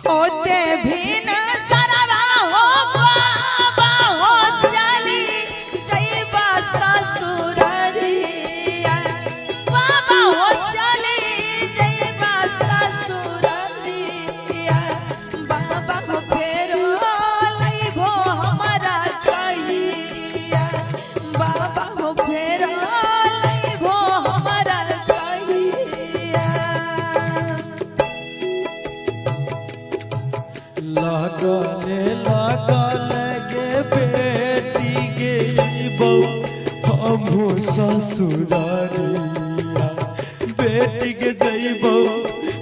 होते भी न सरवा हो बाबा हो चली जइबा ससुररिया बाबा हो चली जइबा ससुररिया बाबा हो फेरो लइबो हमरा कहिया बाबा हो फेरो लइबो हमरा कहिया लागले लागल गे बेटी गे बौ हमहु ससुरारिया बेटी के जइबौ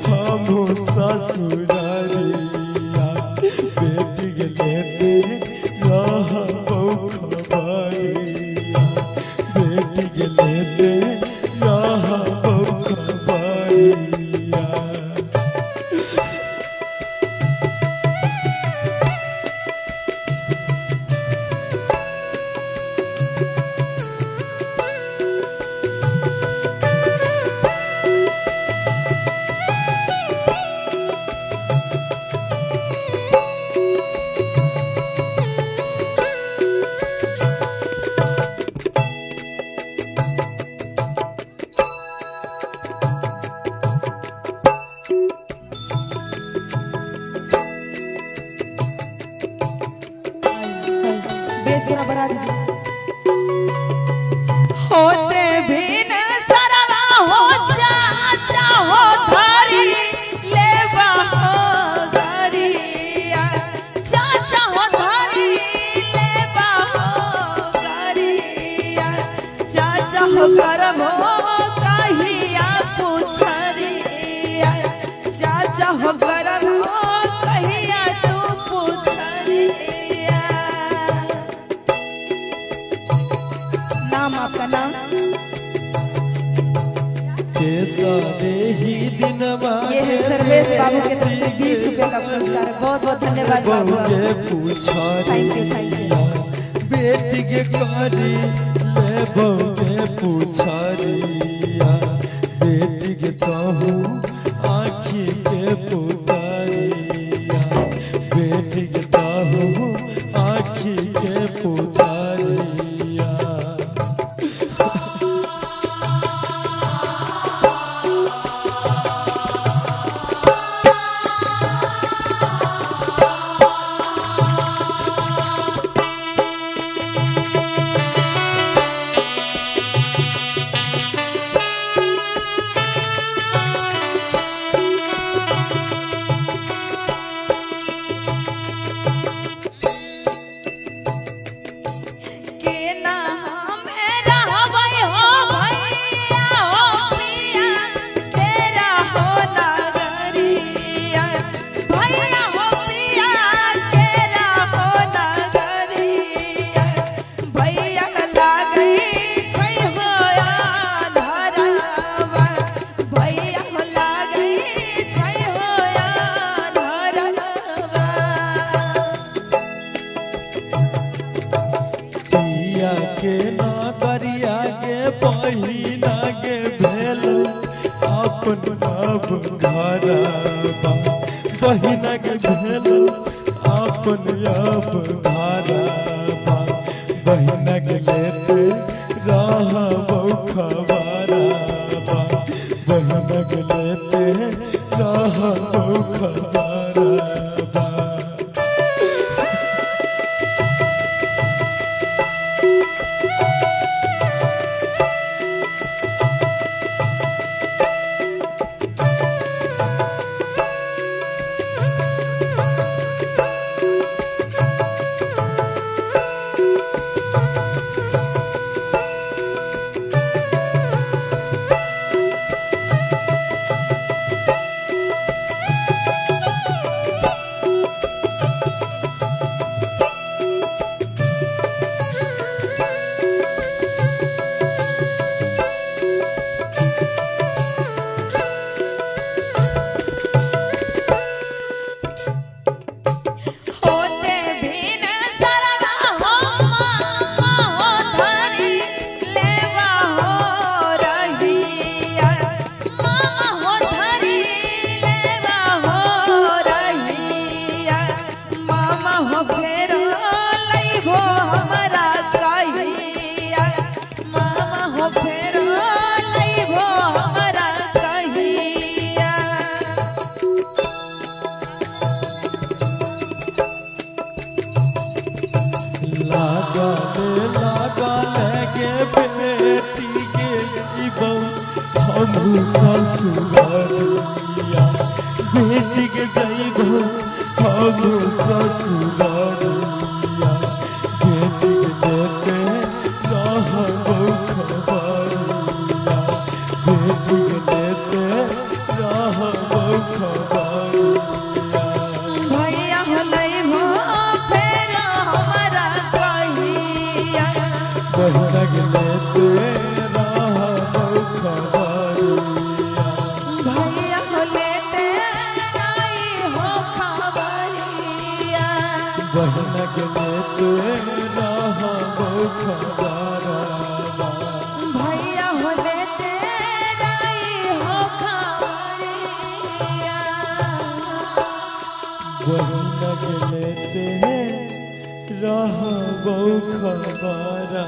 हमहु ससुरारिया बेटी के लेते रहबौ खबरिया बेटी के लेते रहबौ खबरिया बेस थोड़ा बढ़ा दीजिए होते भी न सरवा हो चाचा हो धरी लेवा हो गरिया चाचा हो धरी लेवा हो गरिया चाचा हो करम हो कहिया पूछरिया चाचा हो करम हो कहिया तू पूछरिया नाम आपका नाम केसरे ही दिनवा ये है सर्वेश बाबू के तरफ से 20 रुपए का पुरस्कार है बहुत बहुत धन्यवाद बाबू के आपको पूछरिया बेटी के करी ले बहू के पूछरिया बेटी के कहू आँखी के पुतारिया बेटी के कहू आँखी के पुतारिया के नाम रहबै हो भैया हो प्रिया केरा हो नगरिया भैया हो प्रिया केरा हो नगरिया भैया लागै छै हो आधारवा भैया लागै छै हो आधारवा पिया के नगरिया के बहिना के भेल अपन अब घरबा बहिना के भेल अपन अब घरबा बहिना के लेते रहबौ खबरबा बहिना के लेते रहबौ खबरबा ससुरारिया बेटी के जाइबो हम ससुरारिया बेटी के लेते रहबो खबरिया बेटी के लेते रहबो खबरिया भैया हो नहीं हो फिर हमारा कहिया बहिना के लेते रहबो खबरिया भैया हो लेते नहीं हो खबरिया बहिना के लेते रहबो खबरिया भैया हो लेते नहीं हो खबरिया बहिना के लेते रहबो खबरिया।